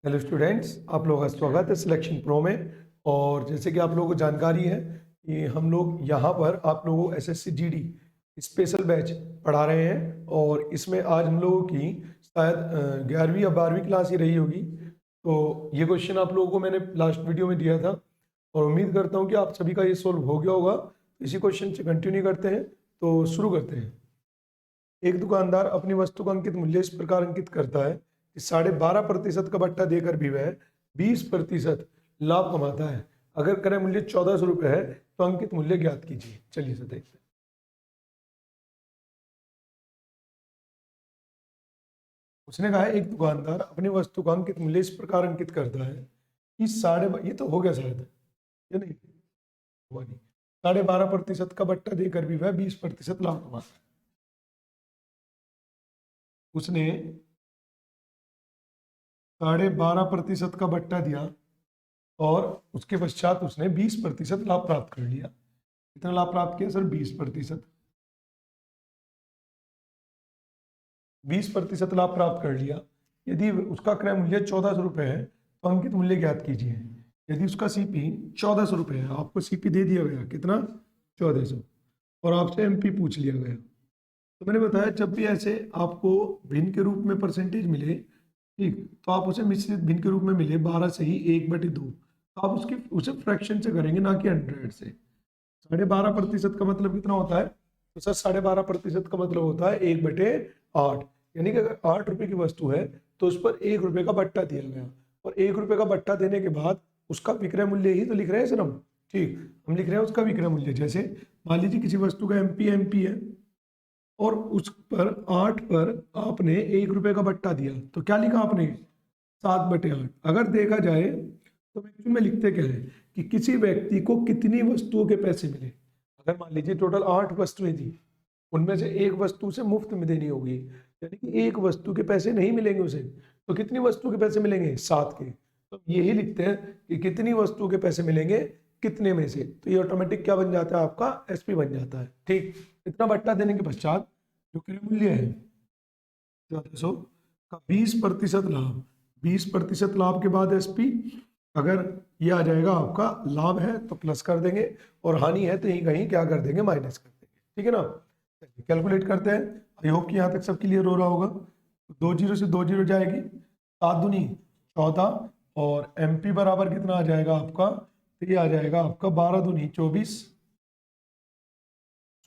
Hello students, आप लोगों का स्वागत है सिलेक्शन प्रो में। और जैसे कि आप लोगों को जानकारी है कि हम लोग यहाँ पर आप लोगों को एसएससी जीडी स्पेशल बैच पढ़ा रहे हैं। और इसमें आज हम लोगों की शायद 11वीं या 12वीं क्लास ही रही होगी। तो ये क्वेश्चन आप लोगों को मैंने लास्ट वीडियो में दिया था और उम्मीद करता हूँ कि आप सभी का ये सोल्व हो गया होगा। इसी क्वेश्चन से कंटिन्यू करते हैं, तो शुरू करते हैं। एक दुकानदार अपनी वस्तु का अंकित मूल्य इस प्रकार अंकित करता है कि 12.5% का बट्टा देकर भी वह 20% लाभ कमाता है। अगर क्रय मूल्य 1400 रुपये है तो अंकित मूल्य ज्ञात कीजिए। चलिए इसे देखते हैं। उसने कहा है एक दुकानदार अपनी वस्तु का अंकित मूल्य इस प्रकार अंकित करता है कि ये तो हो गया शायद, ये नहीं हुआ नहीं। 12.5% का बट्टा देकर भी वह 20% लाभ कमाता है। उसने 12.5% का बट्टा दिया और उसके पश्चात उसने 20% लाभ प्राप्त कर लिया। कितना लाभ प्राप्त किया सर? 20%। 20% लाभ प्राप्त कर लिया। यदि उसका क्रय मूल्य 1400 रुपये है तो अंकित मूल्य ज्ञात कीजिए। यदि उसका सीपी 1400 रुपये है, आपको सीपी दे दिया गया कितना? 1400, और आपसे एमपी पूछ लिया गया। तो मैंने बताया जब भी ऐसे आपको भिन्न के रूप में परसेंटेज मिले, ठीक, तो आप उसे मिश्रित भिन्न के रूप में मिले 12 से ही 1/2, तो आप उसे फ्रैक्शन से करेंगे, ना कि 100 से। 12.5% का मतलब कितना होता है? तो सर 12.5% का मतलब होता है 1/8। यानी कि अगर 8 रुपए की वस्तु है तो उस पर 1 रुपए का बट्टा दिया गया, और 1 रुपए का बट्टा देने के बाद उसका विक्रय मूल्य ही तो लिख रहे हैं सर हम। ठीक, हम लिख रहे हैं उसका विक्रय मूल्य। जैसे मान लीजिए किसी वस्तु का एमपी है और उस पर 8 पर आपने 1 रुपए का बट्टा दिया, तो क्या लिखा आपने? 7/8। अगर देखा जाए तो एक्चुअल में लिखते क्या है कि किसी व्यक्ति को कितनी वस्तुओं के पैसे मिले। अगर मान लीजिए टोटल 8 वस्तुएं थी, उनमें से एक वस्तु से मुफ्त में देनी होगी, यानी कि एक वस्तु के पैसे नहीं मिलेंगे उसे, तो कितनी वस्तु के पैसे मिलेंगे? 7 के। तो यही लिखते हैं कि कितनी वस्तुओं के पैसे मिलेंगे कितने में से, तो ये ऑटोमेटिक क्या बन जाता है? आपका एसपी बन जाता है। ठीक, इतना बट्टा देने के पश्चात जो क्रय मूल्य है 1400 का 20% लाभ, 20% लाभ के बाद एसपी, अगर ये आ जाएगा आपका लाभ है तो प्लस कर देंगे, और हानि है तो यही कहीं क्या कर देंगे? माइनस कर देंगे। ठीक है ना? चलिए कैलकुलेट करते हैं। आई होप कि यहाँ तक सब क्लियर हो रहा होगा। 2 जीरो से 2 जीरो जाएगी, 7 दूनी 14, और एमपी बराबर कितना आ जाएगा आपका? तो ये आ जाएगा आपका 12 दूनी 24,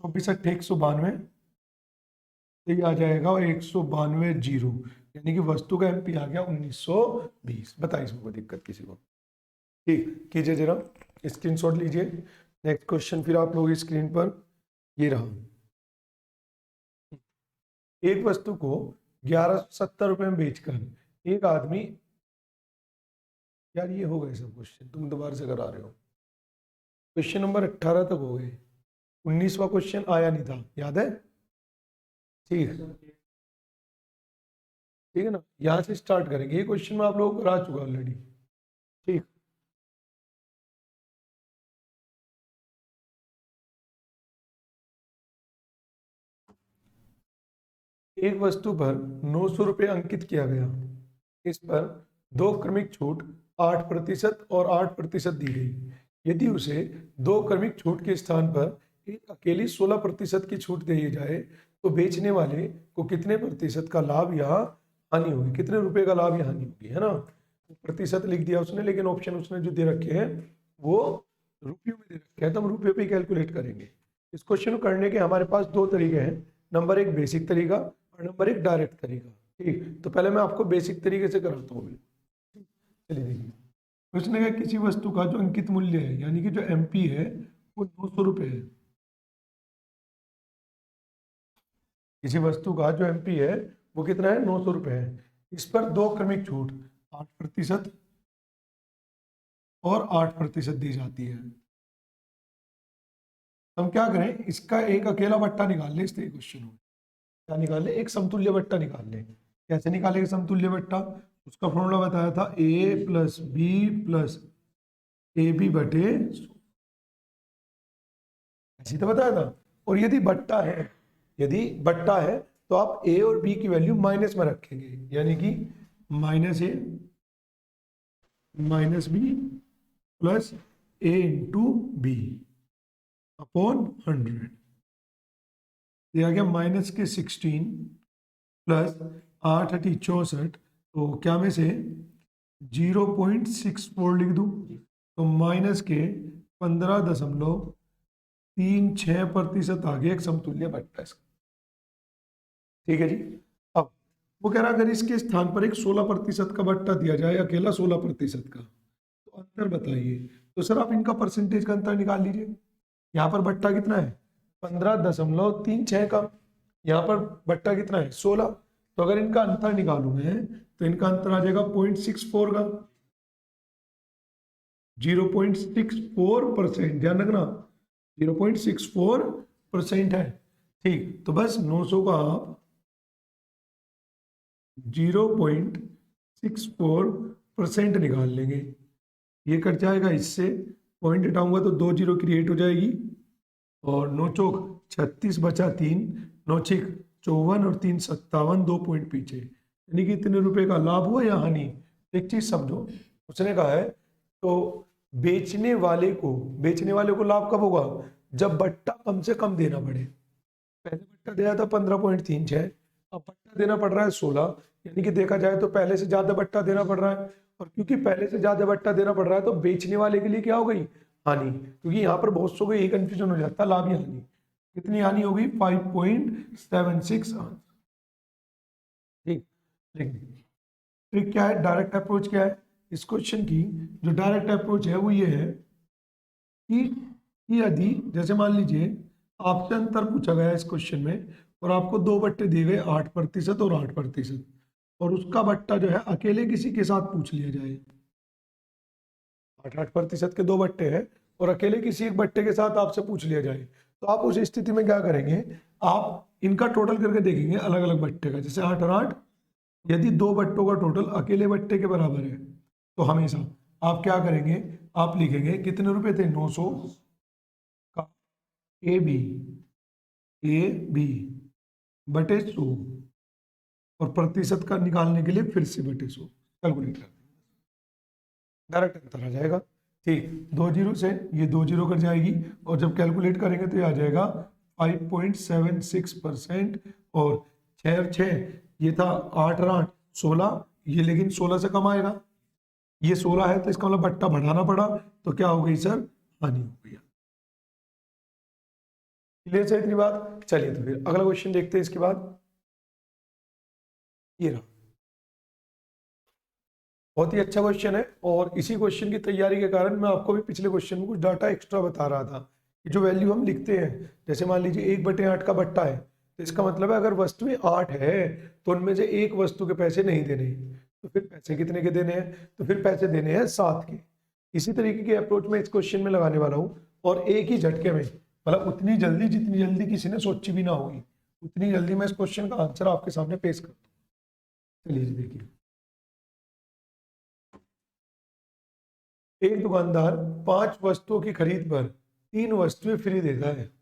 24 अट्ठे 192, तो ये आ जाएगा 192 जीरो, यानी कि वस्तु का एमपी आ गया 1920। बताइए इसमें कोई दिक्कत किसी को? ठीक, कीजिए जरा, स्क्रीनशॉट लीजिए। नेक्स्ट क्वेश्चन फिर आप लोग स्क्रीन पर, ये रहा। एक वस्तु को 1170 रुपये में बेचकर एक आदमी, यार ये हो गए सब क्वेश्चन, तुम दोबारा से करा रहे हो। क्वेश्चन नंबर 18 तक हो गए, 19वां क्वेश्चन आया नहीं था, याद है? ठीक, ठीक है ना? यहाँ से स्टार्ट करेंगे। ये क्वेश्चन में आप लोगों को करा चुका ऑलरेडी। ठीक, एक वस्तु पर 900 रुपये अंकित किया गया। इस पर दो क्रमिक छूट 8% और 8% दी गई। यदि उसे दो क्रमिक छूट के स्थान पर एक अकेली 16% की छूट दी जाए तो बेचने वाले को कितने प्रतिशत का लाभ या हानि होगी? कितने रुपए का लाभ या हानि होगी, है ना? प्रतिशत लिख दिया उसने, लेकिन ऑप्शन उसने जो दे रखे हैं वो रुपयों में दे रखे हैं, तो हम रुपये पे कैलकुलेट करेंगे। इस क्वेश्चन को करने के हमारे पास दो तरीके हैं। नंबर एक बेसिक तरीका और नंबर एक डायरेक्ट तरीका। ठीक, तो पहले मैं आपको बेसिक तरीके से कराता हूँ। चलिए देखिए, उसने कहा किसी वस्तु का जो अंकित मूल्य है, यानी कि जो एमपी है, वो 900 रुपये है। किसी वस्तु का जो एमपी है वो कितना है? 900 रुपये है। इस पर दो क्रमिक छूट 8% और 8% दी जाती है। तो हम क्या करें, इसका एक अकेला बट्टा निकाल ले। इस क्वेश्चन में क्या निकाल ले? एक समतुल्य बट्टा निकाल ले। कैसे निकालेंगे समतुल्य बट्टा? उसका फॉर्मूला बताया था a plus B plus A B बटे, ऐसे तो बताया था। और यदि बट्टा है, यदि बट्टा है तो आप ए और बी की वैल्यू माइनस में रखेंगे, यानी कि -a minus B plus A into B upon 100। ये आ गया माइनस के 16 प्लस 8 × 64, तो क्या में से 0.64 लिख दूं, तो माइनस के 15.36% आ गया एक समतुल्य बट्टा इसका। ठीक है जी। अब वो कह रहा अगर इसके स्थान पर एक 16% का बट्टा दिया जाए, अकेला 16% का, तो अंतर बताइए। तो सर आप इनका परसेंटेज का अंतर निकाल लीजिए। यहाँ पर बट्टा कितना है 15.36 का, यहाँ पर बट्टा कितना है 16, तो अगर इनका अंतर निकालूं मैं तो इनका अंतर आ जाएगा 0.64 का, 0.64%, ध्यान रखना 0.64% है। ठीक, तो बस 900 का आप 0.64% निकाल लेंगे। ये कट जाएगा इससे, पॉइंट हटाऊंगा तो 2 0 क्रिएट हो जाएगी, और 9 चौक 36 बचा 3, 9 6 54 और 3 57, 2 पॉइंट पीछे, यानी कि इतने रुपए का लाभ हुआ या हानि। एक चीज समझो, उसने कहा है तो बेचने वाले को लाभ कब होगा, जब बट्टा कम से कम देना पड़े। पहले बट्टा दिया था 15.36, अब बट्टा देना पड़ रहा है 16, यानी कि देखा जाए तो पहले से ज्यादा बट्टा देना पड़ रहा है, और क्योंकि पहले से ज्यादा बट्टा देना पड़ रहा है तो बेचने वाले के लिए क्या हो गई, हानि। क्योंकि यहाँ पर बहुत सौ को यही कंफ्यूजन हो जाता है, लाभ या हानि। कितनी हानि होगी 5.76 आंसर। ठीक, ट्रिक क्या है, डायरेक्ट अप्रोच क्या है इस क्वेश्चन की। जो डायरेक्ट अप्रोच है वो ये है कि यदि जैसे मान लीजिए आपसे अंतर पूछा गया इस क्वेश्चन में, और आपको दो बट्टे दिए गए 8% और 8%, और उसका बट्टा जो है अकेले किसी के साथ पूछ लिया जाए। 8% के दो बट्टे हैं और अकेले किसी एक बट्टे के साथ आपसे पूछ लिया जाए, तो आप उस स्थिति में क्या करेंगे, आप इनका टोटल करके देखेंगे अलग अलग बट्टे का। जैसे 8 और 8, यदि दो बट्टों का टोटल अकेले बट्टे के बराबर है तो हमेशा आप क्या करेंगे, आप लिखेंगे कितने रुपए थे 900 का ए बी बटे 100, और प्रतिशत का निकालने के लिए फिर से बटे 100 कैलकुलेट कर, डायरेक्ट अंतर आ जाएगा। ठीक, 2 0 से ये 2 0 कट जाएगी, और जब कैलकुलेट करेंगे तो ये आ जाएगा 5.76%, और 6 और 6 ये था 8 और 8 16, ये लेकिन 16 से कम आएगा, ये 16 है तो इसका मतलब बट्टा बढ़ाना पड़ा, तो क्या हो गई सर, हानि हो गई। क्लियर है इतनी बात। चलिए तो फिर अगला क्वेश्चन देखते हैं इसके बाद। ये रहा, बहुत ही अच्छा क्वेश्चन है, और इसी क्वेश्चन की तैयारी के कारण मैं आपको भी पिछले क्वेश्चन में कुछ डाटा एक्स्ट्रा बता रहा था कि जो वैल्यू हम लिखते हैं, जैसे मान लीजिए 1/8 का बट्टा है, तो इसका मतलब है अगर वस्तुएं 8 है तो उनमें से एक वस्तु के पैसे नहीं देने, तो फिर पैसे कितने के देने हैं, तो फिर पैसे देने हैं 7 के। इसी तरीके की अप्रोच में इस क्वेश्चन में लगाने वाला हूँ, और एक ही झटके में, मतलब उतनी जल्दी जितनी जल्दी किसी ने सोची भी ना होगी, उतनी जल्दी मैं इस क्वेश्चन का आंसर आपके सामने पेश करता हूँ। चलिए देखिए, एक दुकानदार 5 वस्तुओं की खरीद पर 3 वस्तुएं फ्री देता है।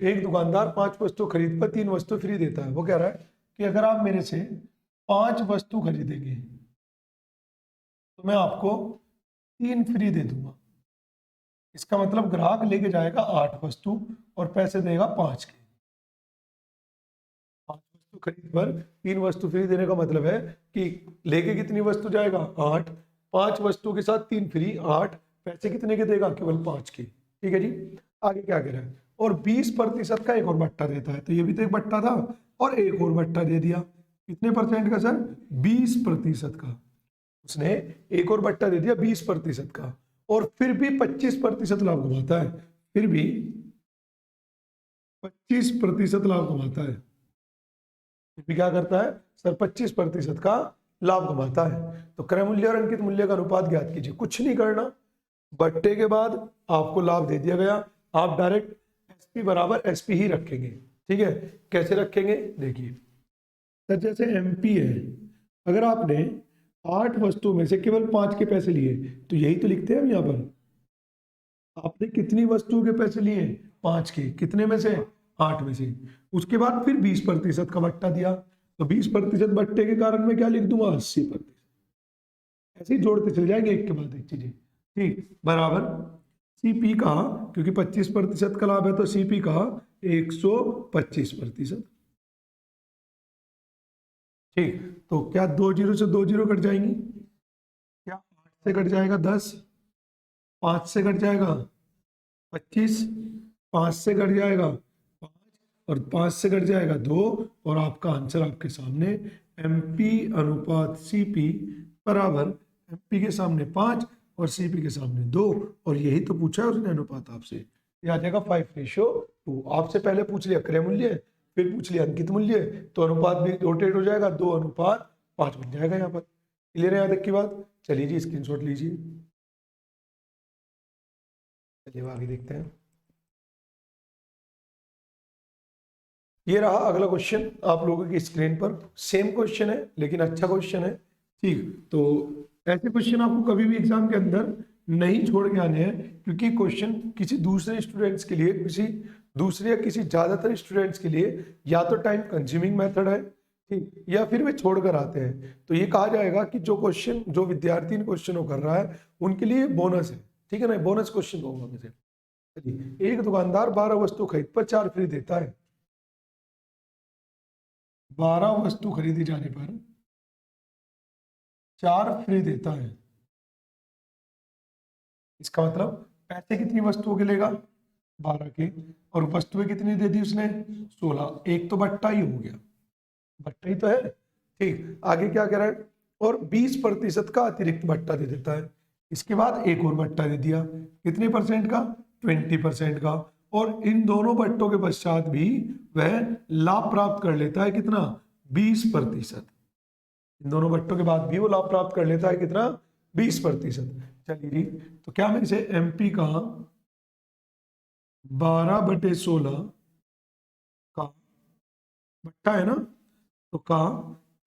एक दुकानदार 5 वस्तु खरीद पर 3 वस्तु फ्री देता है। वो कह रहा है कि अगर आप मेरे से 5 वस्तु खरीदेंगे तो मैं आपको 3 फ्री दे दूंगा। इसका मतलब ग्राहक लेके जाएगा 8 वस्तु और पैसे देगा 5 के। 5 वस्तु खरीद पर 3 वस्तु फ्री देने का मतलब है कि लेके कितनी वस्तु जाएगा 8, 5 वस्तु के साथ 3 फ्री, 8, पैसे कितने के देगा, केवल 5 के। ठीक है जी, आगे क्या कह रहा है, और 20% का एक और बट्टा देता है। तो ये भी तो एक बट्टा था, और एक और बट्टा दे दिया। कितने परसेंट का सर, 20% का। उसने एक और बट्टा दे दिया 20% का, और फिर भी 25% लाभ कमाता है। फिर भी 25% लाभ कमाता है। फिर भी क्या करता है सर, 25% का लाभ कमाता है। तो क्रय मूल्य और अंकित मूल्य का अनुपात ज्ञात कीजिए। कुछ नहीं करना, बट्टे के बाद आपको लाभ दे दिया गया, आप डायरेक्ट एसपी बराबर एसपी ही रखेंगे। ठीक है, कैसे रखेंगे देखिए सर, जैसे एमपी है, अगर आपने 8 वस्तु में से केवल 5 के पैसे लिए, तो यही तो लिखते हैं हम यहाँ पर। आपने कितनी वस्तुओं के पैसे लिए, 5 के, कितने में से, 8 में से। उसके बाद फिर 20% का बट्टा दिया, तो 20% बट्टे के कारण मैं क्या लिख दूंगा 80%। ऐसे ही जोड़ते चले जाएंगे एक के बाद एक चीजें। ठीक, बराबर सीपी का, क्योंकि 25% का लाभ है तो सीपी का 125%। ठीक, तो क्या 2 जीरो से 2 जीरो कट जाएंगी? क्या 8 से कट जाएगा 10, 5 से कट जाएगा 25, 5 से कट जाएगा 5 और 5 से कट जाएगा 2 और आपका आंसर आपके सामने एमपी अनुपात सीपी बराबर एमपी के सामने 5 और सीपी के सामने 2, और यही तो पूछा है उसने अनुपात आपसे। ये आ जाएगा 5:2। आपसे पहले पूछ लिया क्रय मूल्य, फिर पूछ लिया अंकित मूल्य, तो अनुपात भी रोटेट हो जाएगा, 2:5 बन जाएगा यहाँ पर। क्लियर है यहाँ तक की बात? चलिए जी स्क्रीनशॉट लीजिए। चलिए आगे देखते हैं। ये रहा अगला क्वेश्चन आप लोगों की स्क्रीन पर। सेम क्वेश्चन है लेकिन अच्छा क्वेश्चन है। ठीक, तो ऐसे क्वेश्चन आपको कभी भी एग्जाम के अंदर नहीं छोड़ के आने हैं, क्योंकि क्वेश्चन किसी दूसरे स्टूडेंट्स के लिए, किसी दूसरे या किसी ज्यादातर स्टूडेंट्स के लिए या तो टाइम कंज्यूमिंग मेथड है, ठीक, या फिर वे छोड़ कर आते हैं। तो ये कहा जाएगा कि जो क्वेश्चन जो विद्यार्थी इन क्वेश्चनों कर रहा है उनके लिए बोनस है। ठीक है ना, बोनस क्वेश्चन होगा मुझे। चलिए, एक दुकानदार 12 वस्तु खरीद पर 4 फ्री देता है। 12 वस्तु खरीदी जाने पर 4 फ्री देता है। इसका मतलब पैसे कितनी वस्तुओं के लेगा? 12 के, और वस्तुएं कितनी दे दी उसने? 16। एक तो बट्टा ही हो गया, बट्टा ही तो है। ठीक, आगे क्या कह रहा है? और 20% का अतिरिक्त बट्टा दे देता है। इसके बाद एक और बट्टा दे दिया, कितने परसेंट का? 20% का। और इन दोनों बट्टों के पश्चात भी वह लाभ प्राप्त कर लेता है, कितना? 20%। इन दोनों बट्टों के बाद भी वो लाभ प्राप्त कर लेता है, कितना? 20%। चलिए जी, तो क्या मैं इसे एमपी का 12/16 का बट्टा है ना, तो का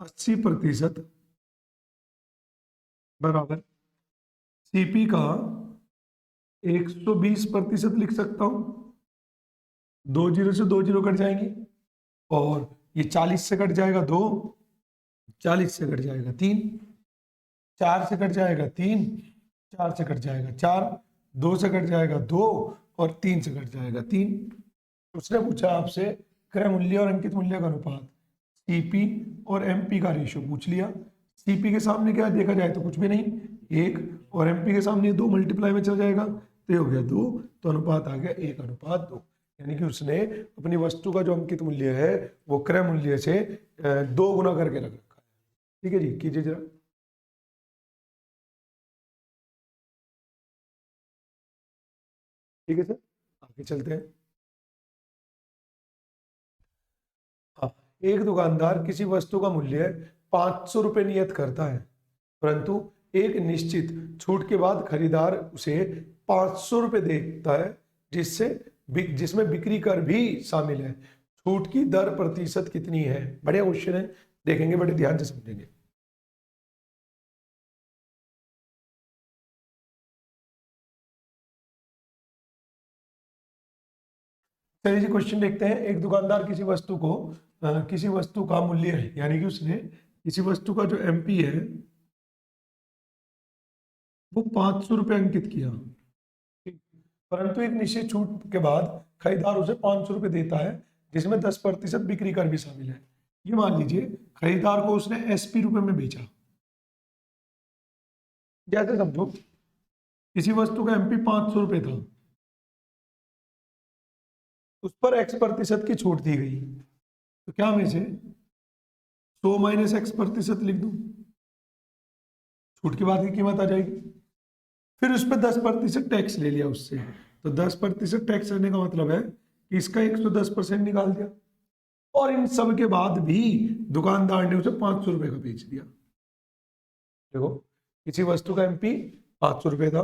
80% बराबर सीपी का 120% लिख सकता हूं। 2 जीरो से 2 जीरो कट जाएंगी, और ये 40 से कट जाएगा 2, 40 से कट जाएगा 3, 4 से कट जाएगा 3, 4 से कट जाएगा 4, 2 से कट जाएगा 2 और 3 से कट जाएगा 3। उसने पूछा आपसे क्रय मूल्य और अंकित मूल्य का अनुपात, सीपी और एमपी का रेशियो पूछ लिया। सीपी के सामने क्या देखा जाए तो कुछ भी नहीं, 1, और एमपी के सामने 2 मल्टीप्लाई में चल जाएगा तो ये हो गया 2, तो अनुपात आ गया 1:2। यानी कि उसने अपनी वस्तु का जो अंकित मूल्य है वो क्रय मूल्य से 2 गुना करके रख रखा है। ठीक है जी, कीजिए जरा। ठीक है सर, आगे चलते हैं। हाँ, एक दुकानदार किसी वस्तु का मूल्य 500 रुपये नियत करता है, परंतु एक निश्चित छूट के बाद खरीदार उसे 500 रुपये देता है, जिसमें बिक्री कर भी शामिल है। छूट की दर प्रतिशत कितनी है? बढ़िया क्वेश्चन है, देखेंगे बड़े ध्यान से समझेंगे। चलिए जी क्वेश्चन देखते हैं। एक दुकानदार किसी वस्तु का मूल्य है, यानी कि उसने किसी वस्तु का जो एमपी है वो 500 रुपये अंकित किया, परंतु एक निश्चित छूट के बाद खरीदार उसे 500 रुपये देता है, जिसमें 10% बिक्री कर भी शामिल है। ये मान लीजिए खरीदार को उसने एसपी रुपए में बेचा। जैसे समझो किसी वस्तु का एमपी 500 रुपये था, उस पर x% की छूट दी गई, तो क्या मैं इसे 100 माइनस x% लिख दूं? छूट के बाद की कीमत आ जाएगी। फिर उस पर 10% टैक्स ले लिया उससे, तो 10% टैक्स लेने का मतलब है कि इसका 110% निकाल दिया, और इन सब के बाद भी दुकानदार ने उसे 500 रुपये का बेच दिया। देखो, किसी वस्तु का एमपी 500 रुपये था,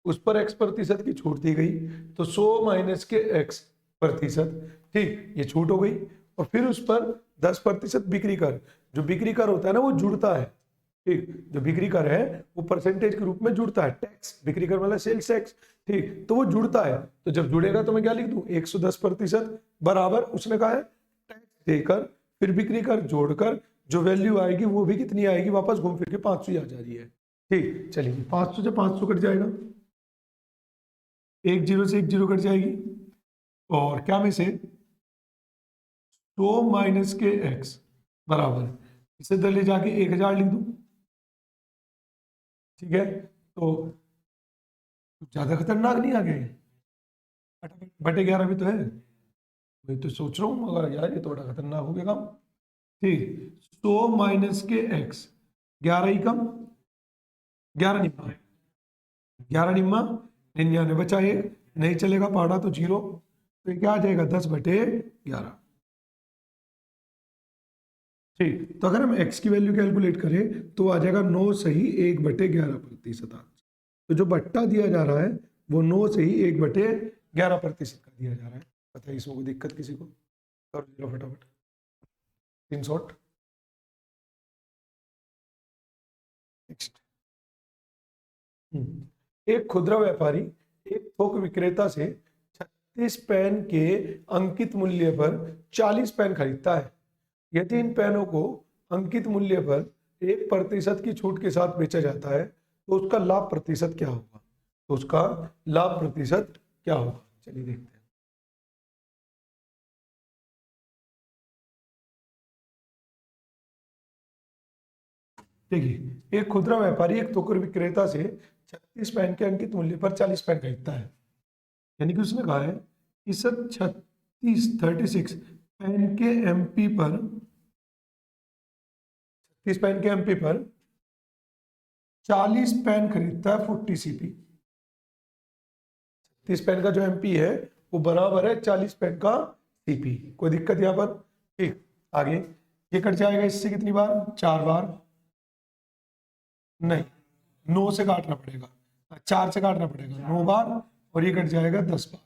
उस पर x% की छूट दी गई, तो 100 माइनस के x%, ठीक, ये छूट हो गई। और फिर उस पर 10% बिक्री कर, जो बिक्री कर होता है ना वो जुड़ता है, ठीक, जो बिक्री कर है वो परसेंटेज के रूप में जुड़ता है, टैक्स, बिक्री कर वाला सेल्स टैक्स, ठीक, तो वो जुड़ता है। तो जब जुड़ेगा तो मैं क्या लिख दूं? 110% बराबर, उसने कहा है टैक्स देकर फिर बिक्री कर जोड़कर जो वैल्यू आएगी वो भी कितनी आएगी, वापस घूम फिर के 500 ही आ जा रही है। ठीक, चलिए 500 से 500 कट जाएगा, एक जीरो से एक जीरो कट जाएगी, और क्या में से 100 माइनस के एक्स बराबर, इसे इधर ले जाके 1000 लिख दूं। ठीक है, तो ज्यादा खतरनाक नहीं आ गए, बटे 11 भी तो है, मैं तो सोच रहा हूँ मगर यार ये थोड़ा खतरनाक हो गया काम। ठीक, 100 माइनस के एक्स, 11 ही कम, 11 निम्मा, 11 निम्मा 99, बचा एक, नहीं चलेगा पहाड़ा तो जीरो, तो क्या आ जाएगा 10/11। ठीक, तो अगर हम x की वैल्यू कैलकुलेट करें तो आ जाएगा 9 सही 1/11%। तो जो बट्टा दिया जा रहा है वो 9 सही 1/11% का दिया जा रहा है। बताइए इसमें कोई दिक्कत किसी को? कर दो फटाफट स्क्रीनशॉट। नेक्स्ट, एक खुदरा व्यापारी एक थोक विक्रेता से 36 पेन के अंकित मूल्य पर 40 पेन खरीदता है। यदि इन पेनों को अंकित मूल्य पर 1% की छूट के साथ बेचा जाता है तो उसका लाभ प्रतिशत क्या होगा? तो उसका लाभ प्रतिशत क्या होगा, चलिए देखते हैं। देखिए, एक खुदरा व्यापारी एक थोक विक्रेता से 36 पेन के अंकित मूल्य पर 40 पेन खरीदता है। यानी कि उसने कहा है कि सर 36 पेन के एमपी पर, 36 पेन के एमपी पर 40 पेन खरीदता है 40 सीपी। 36 पेन का जो एमपी है वो बराबर है 40 पेन का सीपी। कोई दिक्कत यहाँ पर? ठीक, आगे ये कट जाएगा इससे कितनी बार? 4 बार, नहीं 9 से काटना पड़ेगा, 4 से काटना पड़ेगा, 9 बार, और ये कट जाएगा 10 बार।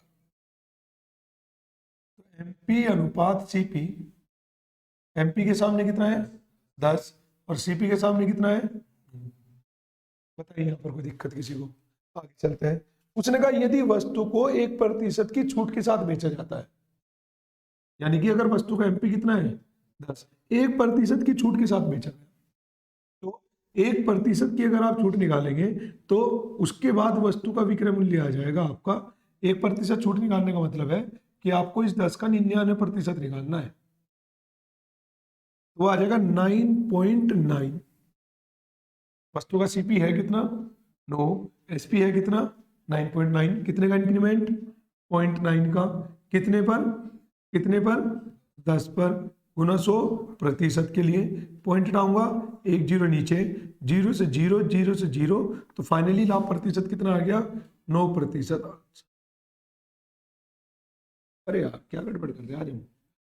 तो एमपी अनुपात सीपी, एमपी के सामने कितना है 10 और सीपी के सामने कितना है? बताइए यहाँ पर कोई दिक्कत किसी को? आगे चलते हैं। उसने कहा यदि वस्तु को 1% की छूट के साथ बेचा जाता है, यानी कि अगर वस्तु का एमपी कितना है 10, 1% की छूट के साथ बेचा गया, तो 1% की अगर आप छूट निकालेंगे तो उसके बाद वस्तु का विक्रय मूल्य आ जाएगा आपका। 1% छूट निकालने का मतलब है कि आपको इस 10 का 99% निकालना है, तो वो आ जाएगा 9.9। वस्तु का सीपी है कितना 9, एसपी है कितना 9.9, कितने का इंक्रीमेंट 0.9 का, कितने पर 10 पर गुना 100% के लिए पॉइंट हटाऊंगा, एक जीरो नीचे, 0 से 0, 0 से 0, तो फाइनली लाभ प्रतिशत कितना आ गया 9%। अरे यार क्या गड़बड़ कर दिया आज हम।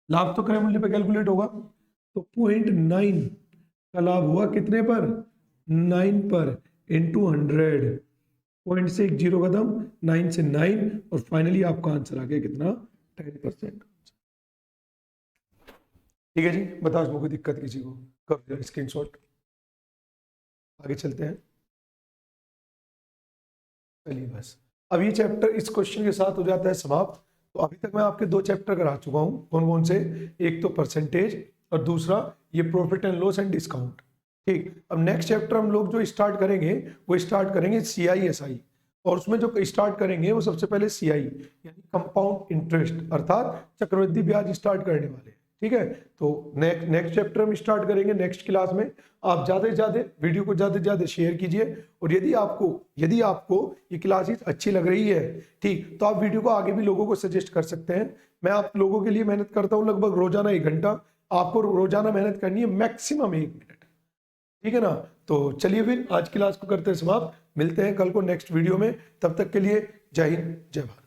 लाभ तो क्रय मूल्य पे कैलकुलेट होगा, तो 0.9 का लाभ हुआ कितने पर 9 पर इंटू 100, पॉइंट से एक जीरो कदम, 9 से 9, और फाइनली आपका आंसर आ गया कितना 10%। ठीक है जी, बताओ इसमें कोई दिक्कत किसी को? कर दिया स्क्रीनशॉट। आगे चलते हैं। चलिए बस अब ये चैप्टर इस क्वेश्चन के साथ हो जाता है समाप्त। तो अभी तक मैं आपके 2 चैप्टर करा चुका हूँ, कौन कौन से? एक तो परसेंटेज और दूसरा ये profit and loss and discount. ठीक, अब नेक्स्ट चैप्टर हम लोग जो स्टार्ट करेंगे वो स्टार्ट करेंगे CISI, और उसमें जो स्टार्ट करेंगे वो सबसे पहले CI यानी कंपाउंड इंटरेस्ट अर्थात चक्रवृद्धि ब्याज स्टार्ट करने वाले। ठीक है, तो नेक्स्ट चैप्टर हम स्टार्ट करेंगे नेक्स्ट क्लास में। आप ज़्यादा से ज़्यादा वीडियो को ज़्यादा से ज़्यादा शेयर कीजिए, और यदि आपको ये क्लासेस अच्छी लग रही है ठीक, तो आप वीडियो को आगे भी लोगों को सजेस्ट कर सकते हैं। मैं आप लोगों के लिए मेहनत करता हूँ लगभग रोजाना 1 घंटा, आपको रोजाना मेहनत करनी है मैक्सिमम 1 मिनट। ठीक है ना? तो चलिए फिर आज क्लास को करते हैं समाप्त, मिलते हैं कल को नेक्स्ट वीडियो में। तब तक के लिए जय हिंद जय भारत।